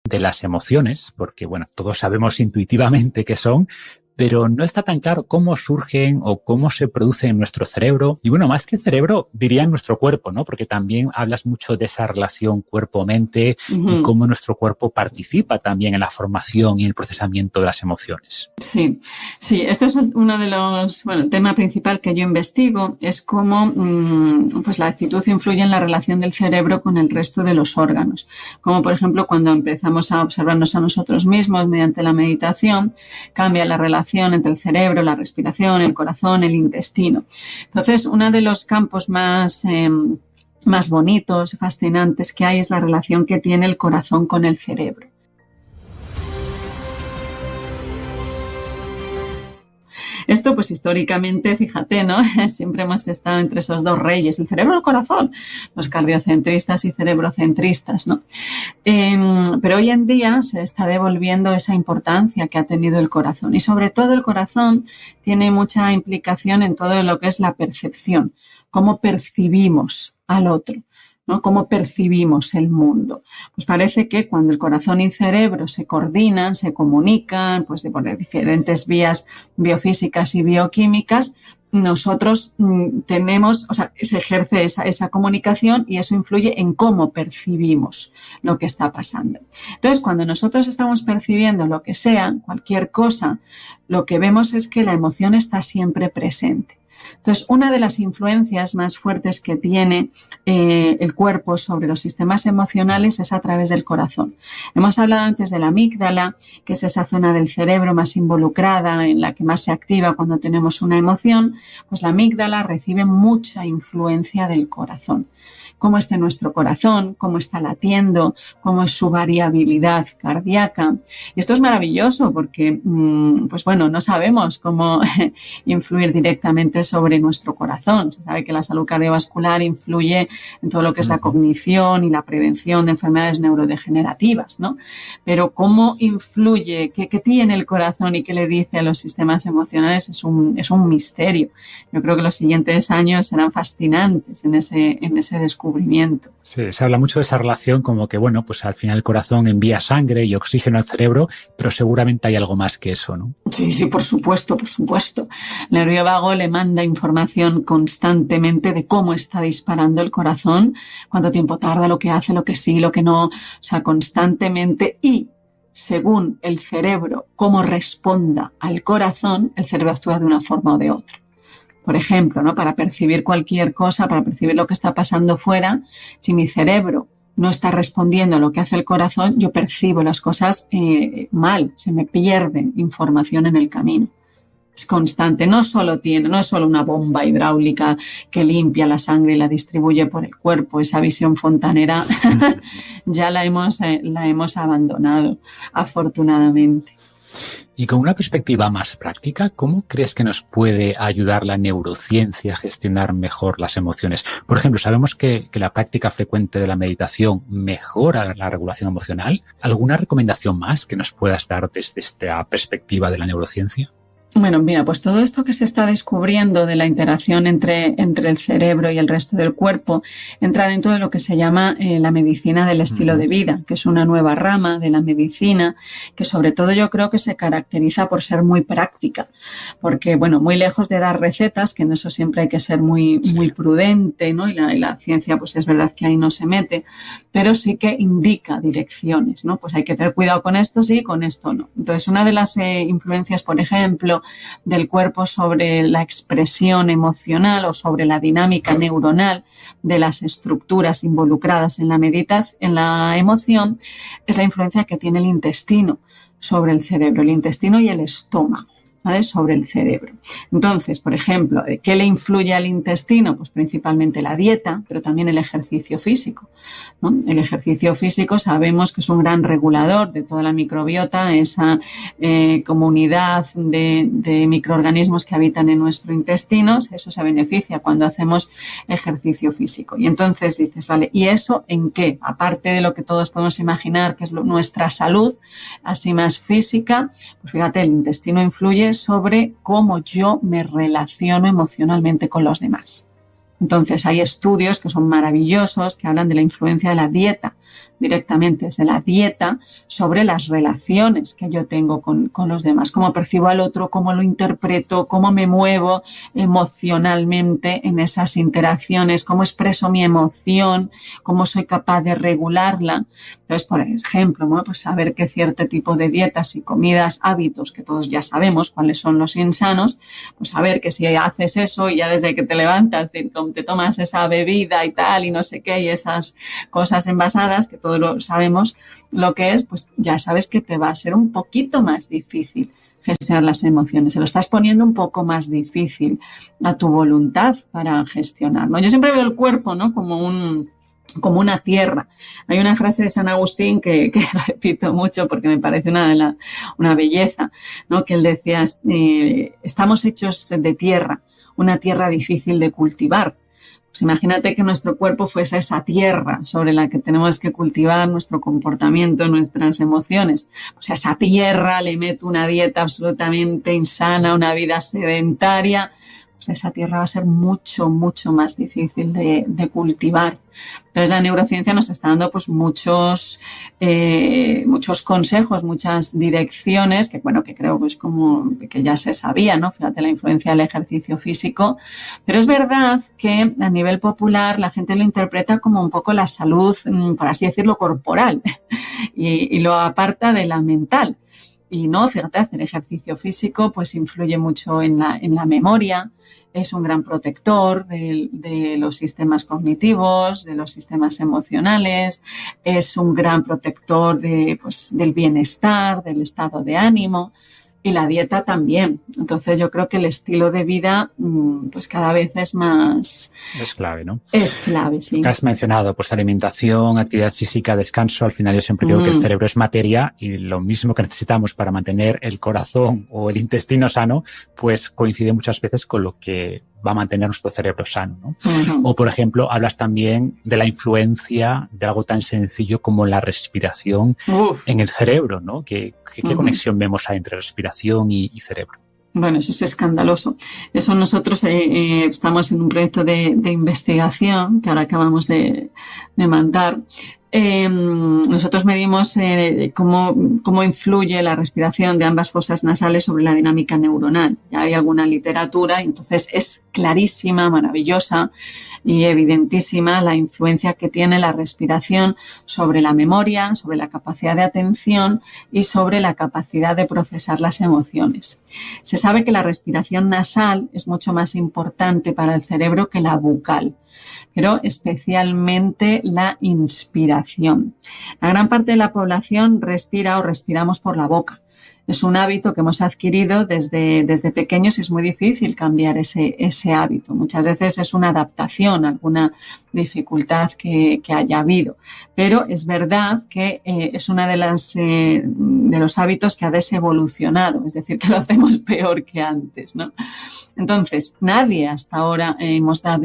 de las emociones, porque, bueno, todos sabemos intuitivamente qué son, pero no está tan claro cómo surgen o cómo se producen en nuestro cerebro. Y bueno, más que cerebro, diría en nuestro cuerpo, ¿no? Porque también hablas mucho de esa relación cuerpo-mente y cómo nuestro cuerpo participa también en la formación y el procesamiento de las emociones. Sí, esto es uno de los, el tema principal que yo investigo es cómo pues la actitud influye en la relación del cerebro con el resto de los órganos. Como por ejemplo cuando empezamos a observarnos a nosotros mismos mediante la meditación, cambia la relación entre el cerebro, la respiración, el corazón, el intestino. Entonces, uno de los campos más bonitos, fascinantes que hay es la relación que tiene el corazón con el cerebro. Esto, pues históricamente, fíjate, ¿no? Siempre hemos estado entre esos dos reyes, el cerebro y el corazón, los cardiocentristas y cerebrocentristas, ¿no? Pero hoy en día se está devolviendo esa importancia que ha tenido el corazón. Y sobre todo el corazón tiene mucha implicación en todo lo que es la percepción, cómo percibimos al otro, ¿no? Cómo percibimos el mundo. Pues parece que cuando el corazón y el cerebro se coordinan, se comunican, pues por diferentes vías biofísicas y bioquímicas, nosotros tenemos, se ejerce esa comunicación y eso influye en cómo percibimos lo que está pasando. Entonces, cuando nosotros estamos percibiendo lo que sea, cualquier cosa, lo que vemos es que la emoción está siempre presente. Entonces, una de las influencias más fuertes que tiene el cuerpo sobre los sistemas emocionales es a través del corazón. Hemos hablado antes de la amígdala, que es esa zona del cerebro más involucrada, en la que más se activa cuando tenemos una emoción. Pues la amígdala recibe mucha influencia del corazón. Cómo está nuestro corazón, cómo está latiendo, cómo es su variabilidad cardíaca. Y esto es maravilloso porque, no sabemos cómo influir directamente sobre nuestro corazón. Se sabe que la salud cardiovascular influye en todo lo que es la cognición y la prevención de enfermedades neurodegenerativas, ¿no? Pero cómo influye, qué tiene el corazón y qué le dice a los sistemas emocionales es un misterio. Yo creo que los siguientes años serán fascinantes en ese descubrimiento. Sí, se habla mucho de esa relación como que, pues al final el corazón envía sangre y oxígeno al cerebro, pero seguramente hay algo más que eso, ¿no? Sí, por supuesto. El nervio vago le manda información constantemente de cómo está disparando el corazón, cuánto tiempo tarda, lo que hace, lo que sí, lo que no, constantemente, y según el cerebro, cómo responda al corazón, el cerebro actúa de una forma o de otra. Por ejemplo, ¿no? Para percibir cualquier cosa, para percibir lo que está pasando fuera, si mi cerebro no está respondiendo a lo que hace el corazón, yo percibo las cosas mal, se me pierde información en el camino. Es constante, no es solo una bomba hidráulica que limpia la sangre y la distribuye por el cuerpo. Esa visión fontanera ya la hemos abandonado, afortunadamente. Y con una perspectiva más práctica, ¿cómo crees que nos puede ayudar la neurociencia a gestionar mejor las emociones? Por ejemplo, sabemos que la práctica frecuente de la meditación mejora la regulación emocional. ¿Alguna recomendación más que nos puedas dar desde esta perspectiva de la neurociencia? Bueno, mira, pues todo esto que se está descubriendo de la interacción entre el cerebro y el resto del cuerpo entra dentro de lo que se llama la medicina del estilo de vida, que es una nueva rama de la medicina que sobre todo yo creo que se caracteriza por ser muy práctica, porque, muy lejos de dar recetas, que en eso siempre hay que ser muy prudente, ¿no? Y la ciencia, pues es verdad que ahí no se mete, pero sí que indica direcciones, ¿no? Pues hay que tener cuidado con esto sí, con esto no. Entonces, una de las influencias, por ejemplo, del cuerpo sobre la expresión emocional o sobre la dinámica neuronal de las estructuras involucradas en la emoción es la influencia que tiene el intestino sobre el cerebro, el intestino y el estómago, ¿vale? Sobre el cerebro. Entonces, por ejemplo, ¿qué le influye al intestino? Pues principalmente la dieta, pero también el ejercicio físico, ¿no? El ejercicio físico sabemos que es un gran regulador de toda la microbiota, esa comunidad de microorganismos que habitan en nuestro intestino. Eso se beneficia cuando hacemos ejercicio físico. Y entonces dices, vale, ¿y eso en qué? Aparte de lo que todos podemos imaginar que es nuestra salud, así más física, pues fíjate, el intestino influye sobre cómo yo me relaciono emocionalmente con los demás. Entonces, hay estudios que son maravillosos que hablan de la influencia de la dieta, directamente desde la dieta, sobre las relaciones que yo tengo con los demás, cómo percibo al otro, cómo lo interpreto, cómo me muevo emocionalmente en esas interacciones, cómo expreso mi emoción, cómo soy capaz de regularla. Entonces, por ejemplo, ¿no? Pues saber que cierto tipo de dietas y comidas, hábitos, que todos ya sabemos cuáles son los insanos, pues saber que si haces eso y ya desde que te levantas te tomas esa bebida y tal y no sé qué y esas cosas envasadas, que todos lo sabemos lo que es, pues ya sabes que te va a ser un poquito más difícil gestionar las emociones. Se lo estás poniendo un poco más difícil a tu voluntad para gestionar, ¿no? Yo siempre veo el cuerpo, ¿no? Como una tierra. Hay una frase de San Agustín que repito mucho porque me parece una belleza, ¿no? Que él decía, estamos hechos de tierra, una tierra difícil de cultivar. Pues imagínate que nuestro cuerpo fuese esa tierra sobre la que tenemos que cultivar nuestro comportamiento, nuestras emociones. Pues a esa tierra le meto una dieta absolutamente insana, una vida sedentaria. Pues esa tierra va a ser mucho, mucho más difícil de cultivar. Entonces la neurociencia nos está dando pues muchos consejos, muchas direcciones que bueno, que creo pues como que ya se sabía, ¿no? Fíjate la influencia del ejercicio físico, pero es verdad que a nivel popular la gente lo interpreta como un poco la salud, por así decirlo, corporal y lo aparta de la mental. Y no, fíjate, hacer ejercicio físico pues influye mucho en la memoria, es un gran protector de los sistemas cognitivos, de los sistemas emocionales, es un gran protector del bienestar, del estado de ánimo y la dieta también. Entonces yo creo que el estilo de vida pues cada vez es más... Es clave, ¿no? Es clave, sí. Has mencionado pues alimentación, actividad física, descanso. Al final yo siempre digo que el cerebro es materia y lo mismo que necesitamos para mantener el corazón o el intestino sano, pues coincide muchas veces con lo que va a mantener nuestro cerebro sano, ¿no? O, por ejemplo, hablas también de la influencia de algo tan sencillo como la respiración en el cerebro, ¿no? ¿Qué conexión vemos ahí entre respiración y cerebro? Bueno, eso es escandaloso. Eso nosotros estamos en un proyecto de investigación que ahora acabamos de mandar. Nosotros medimos cómo influye la respiración de ambas fosas nasales sobre la dinámica neuronal. Ya hay alguna literatura y entonces es clarísima, maravillosa y evidentísima la influencia que tiene la respiración sobre la memoria, sobre la capacidad de atención y sobre la capacidad de procesar las emociones. Se sabe que la respiración nasal es mucho más importante para el cerebro que la bucal, pero especialmente la inspiración. La gran parte de la población respira o respiramos por la boca. Es un hábito que hemos adquirido desde pequeños y es muy difícil cambiar ese hábito. Muchas veces es una adaptación a alguna dificultad que haya habido. Pero es verdad que es una de los hábitos que ha desevolucionado, es decir, que lo hacemos peor que antes, ¿no? Entonces, nadie hasta ahora hemos dado...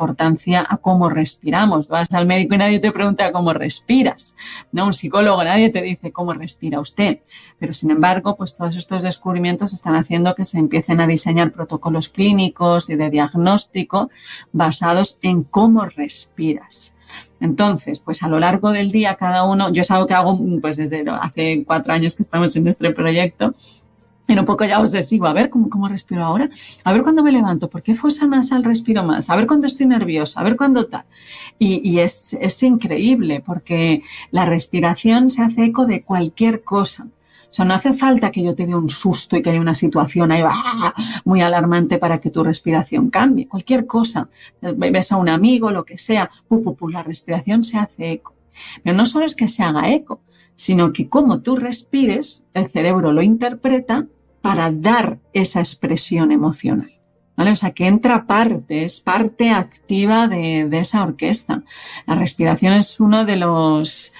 importancia a cómo respiramos. Vas al médico y nadie te pregunta cómo respiras, ¿no? Un psicólogo, nadie te dice cómo respira usted. Pero, sin embargo, pues todos estos descubrimientos están haciendo que se empiecen a diseñar protocolos clínicos y de diagnóstico basados en cómo respiras. Entonces, pues a lo largo del día cada uno, yo es algo que hago pues desde hace 4 años que estamos en nuestro proyecto, era un poco ya obsesivo, a ver cómo respiro ahora, a ver cuándo me levanto, por qué fosa nasal respiro más, a ver cuándo estoy nerviosa, a ver cuándo tal. Y es increíble porque la respiración se hace eco de cualquier cosa. O sea, no hace falta que yo te dé un susto y que haya una situación ahí muy alarmante para que tu respiración cambie. Cualquier cosa. Ves a un amigo, lo que sea, la respiración se hace eco. Pero no solo es que se haga eco, sino que como tú respires, el cerebro lo interpreta para dar esa expresión emocional. ¿Vale? O sea, que entra parte, es parte activa de esa orquesta. La respiración es uno de los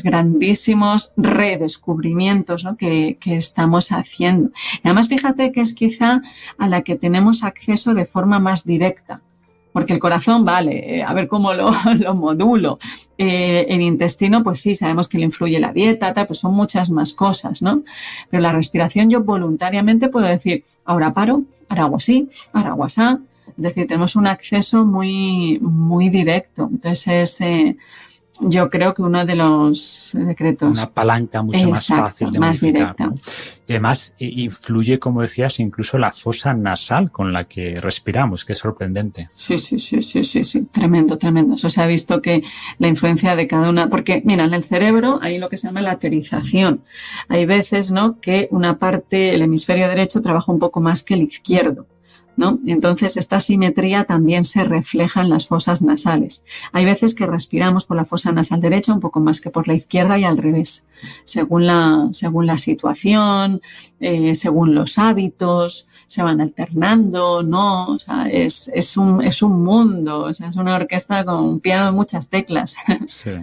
grandísimos redescubrimientos, ¿no? que estamos haciendo. Y además, fíjate que es quizá a la que tenemos acceso de forma más directa. Porque el corazón, vale, a ver cómo lo modulo. El intestino, pues sí, sabemos que le influye la dieta, tal, pues son muchas más cosas, ¿no? Pero la respiración yo voluntariamente puedo decir, ahora paro, ahora hago así, ahora hago así. Es decir, tenemos un acceso muy, muy directo. Entonces yo creo que uno de los secretos. Una palanca mucho más fácil de más modificar, directa. ¿no? Y además influye, como decías, incluso la fosa nasal con la que respiramos, que es sorprendente. Sí. Tremendo. Eso se ha visto que la influencia de cada una, porque mira, en el cerebro hay lo que se llama laterización. Hay veces, ¿no?, que una parte, el hemisferio derecho, trabaja un poco más que el izquierdo, ¿no? Entonces, esta simetría también se refleja en las fosas nasales. Hay veces que respiramos por la fosa nasal derecha un poco más que por la izquierda y al revés, según la situación, según los hábitos, se van alternando, ¿no? O sea, es un mundo, o sea, es una orquesta con un piano de muchas teclas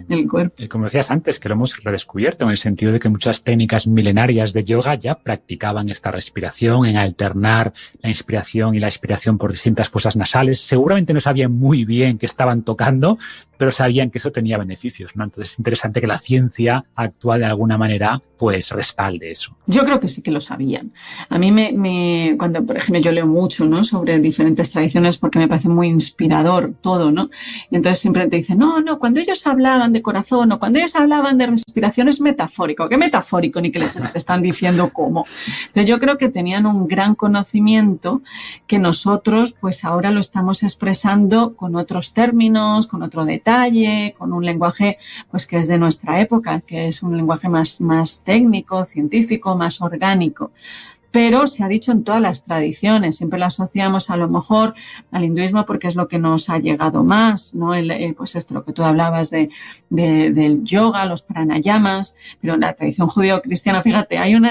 del cuerpo. Y como decías antes, que lo hemos redescubierto en el sentido de que muchas técnicas milenarias de yoga ya practicaban esta respiración, en alternar la inspiración y la expiración por distintas fosas nasales. Seguramente no sabían muy bien qué estaban tocando, pero sabían que eso tenía beneficios, ¿no? Entonces es interesante que la ciencia actual de alguna manera pues respalde eso. Yo creo que sí que lo sabían. A mí cuando, por ejemplo, yo leo mucho, ¿no?, sobre diferentes tradiciones porque me parece muy inspirador todo, ¿no? Y entonces siempre te dicen, no, cuando ellos hablaban de corazón o cuando ellos hablaban de respiración es metafórico. ¿Qué metafórico? Ni que leches te están diciendo cómo. Entonces yo creo que tenían un gran conocimiento que nosotros pues ahora lo estamos expresando con otros términos, con otro detalle, con un lenguaje pues que es de nuestra época, que es un lenguaje más técnico, científico, más orgánico. Pero se ha dicho en todas las tradiciones, siempre lo asociamos a lo mejor al hinduismo porque es lo que nos ha llegado más, ¿no? Pues esto, lo que tú hablabas del yoga, los pranayamas, pero en la tradición judeo-cristiana, fíjate, hay una...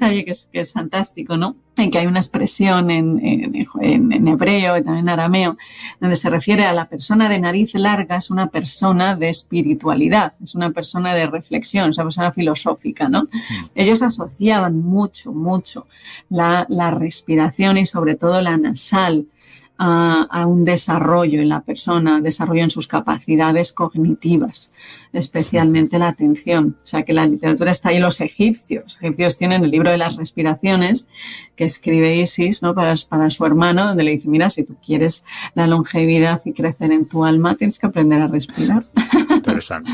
detalle que es fantástico, ¿no? En que hay una expresión en hebreo y también en arameo, donde se refiere a la persona de nariz larga, es una persona de espiritualidad, es una persona de reflexión, es una persona filosófica, ¿no? Ellos asociaban mucho la respiración y sobre todo la nasal a un desarrollo en la persona, desarrollo en sus capacidades cognitivas, especialmente la atención. O sea, que la literatura está ahí. Los egipcios tienen el libro de las respiraciones que escribe Isis, ¿no? para su hermano, donde le dice, mira, si tú quieres la longevidad y crecer en tu alma, tienes que aprender a respirar. Interesante.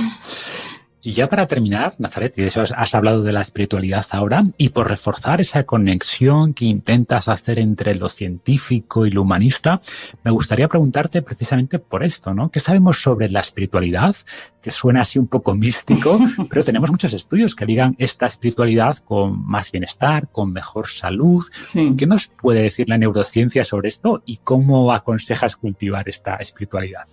Y ya para terminar, Nazaret, y de eso has hablado de la espiritualidad ahora, y por reforzar esa conexión que intentas hacer entre lo científico y lo humanista, me gustaría preguntarte precisamente por esto, ¿no? ¿Qué sabemos sobre la espiritualidad? Que suena así un poco místico, pero tenemos muchos estudios que ligan esta espiritualidad con más bienestar, con mejor salud. Sí. ¿Qué nos puede decir la neurociencia sobre esto y cómo aconsejas cultivar esta espiritualidad?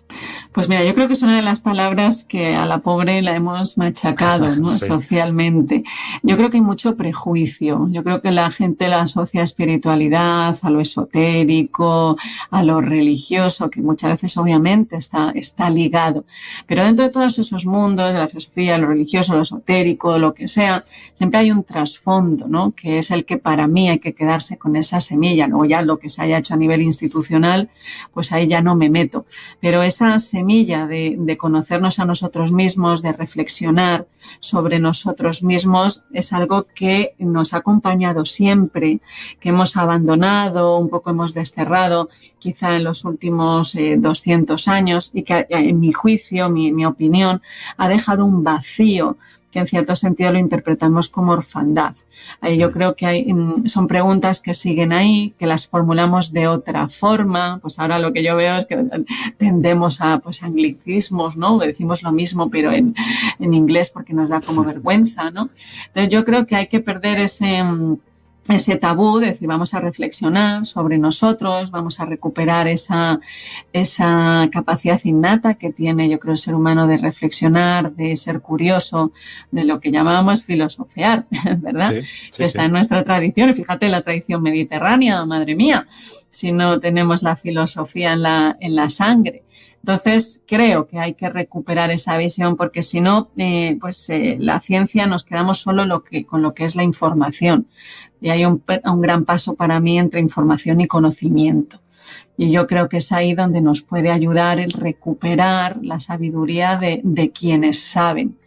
Pues mira, yo creo que es una de las palabras que a la pobre la hemos machacado, ¿no? Sí. Socialmente. Yo creo que hay mucho prejuicio. Yo creo que la gente la asocia a espiritualidad, a lo esotérico, a lo religioso, que muchas veces obviamente está ligado. Pero dentro de todos esos mundos, de la filosofía, lo religioso, lo esotérico, lo que sea, siempre hay un trasfondo, ¿no? Que es el que para mí hay que quedarse con esa semilla. Luego ya lo que se haya hecho a nivel institucional, pues ahí ya no me meto. Pero esa semilla de conocernos a nosotros mismos, de reflexionar sobre nosotros mismos, es algo que nos ha acompañado siempre, que hemos abandonado, un poco hemos desterrado quizá en los últimos 200 años y que en mi juicio, mi opinión, ha dejado un vacío que en cierto sentido lo interpretamos como orfandad. Yo creo que son preguntas que siguen ahí, que las formulamos de otra forma. Pues ahora lo que yo veo es que tendemos a anglicismos, ¿no? Decimos lo mismo, pero en inglés porque nos da como vergüenza, ¿no? Entonces yo creo que hay que perder ese tabú, de decir, vamos a reflexionar sobre nosotros, vamos a recuperar esa capacidad innata que tiene, yo creo, el ser humano de reflexionar, de ser curioso, de lo que llamábamos filosofear, ¿verdad? Sí, que está en nuestra tradición. Y fíjate, la tradición mediterránea, madre mía, si no tenemos la filosofía en la sangre. Entonces, creo que hay que recuperar esa visión porque si no, la ciencia nos quedamos solo con lo que es la información. Y hay un gran paso para mí entre información y conocimiento. Y yo creo que es ahí donde nos puede ayudar el recuperar la sabiduría de quienes saben,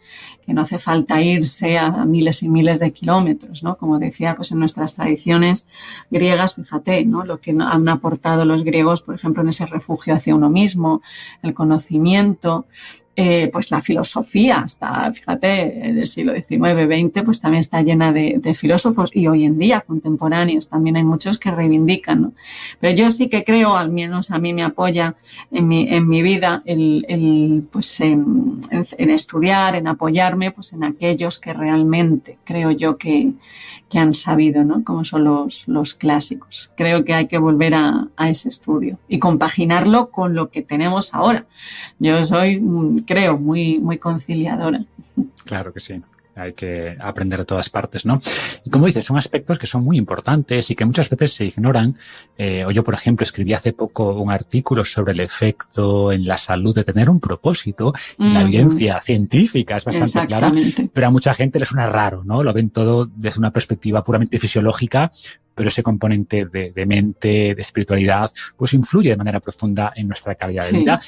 que no hace falta irse a miles y miles de kilómetros, ¿no? Como decía, pues en nuestras tradiciones griegas, fíjate, ¿no? Lo que han aportado los griegos, por ejemplo, en ese refugio hacia uno mismo, el conocimiento, pues la filosofía, fíjate, en el siglo XIX, XX, pues también está llena de filósofos y hoy en día contemporáneos también hay muchos que reivindican, ¿no? Pero yo sí que creo, al menos a mí me apoya en mi vida en estudiar, en apoyarme pues en aquellos que realmente creo yo que han sabido, ¿no? Como son los clásicos. Creo que hay que volver a ese estudio y compaginarlo con lo que tenemos ahora. Yo soy, creo, muy, muy conciliadora. Claro que sí. Hay que aprender de todas partes, ¿no? Y como dices, son aspectos que son muy importantes y que muchas veces se ignoran. O yo, por ejemplo, escribí hace poco un artículo sobre el efecto en la salud de tener un propósito. Y la evidencia científica es bastante clara, pero a mucha gente les suena raro, ¿no? Lo ven todo desde una perspectiva puramente fisiológica, pero ese componente de mente, de espiritualidad, pues influye de manera profunda en nuestra calidad de vida.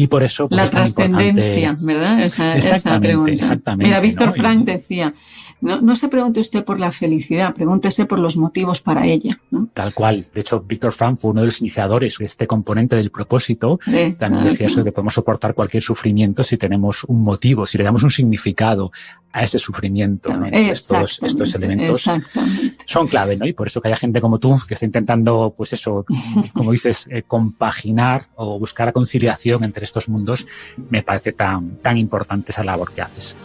Y por eso pues, la trascendencia, ¿verdad? Esa pregunta. Exactamente. Mira, Víctor Frank decía, no se pregunte usted por la felicidad, pregúntese por los motivos para ella, ¿no? Tal cual. De hecho, Víctor Frank fue uno de los iniciadores de este componente del propósito. También decía eso de que podemos soportar cualquier sufrimiento si tenemos un motivo, si le damos un significado a ese sufrimiento, ¿no? Estos elementos son clave, ¿no? Y por eso que haya gente como tú que está intentando, pues eso, como dices, compaginar o buscar la conciliación entre estos mundos, me parece tan importante esa labor que haces.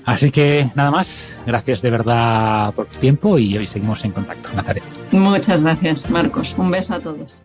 Así que nada más, gracias de verdad por tu tiempo y hoy seguimos en contacto. Nazaret. Muchas gracias, Marcos. Un beso a todos.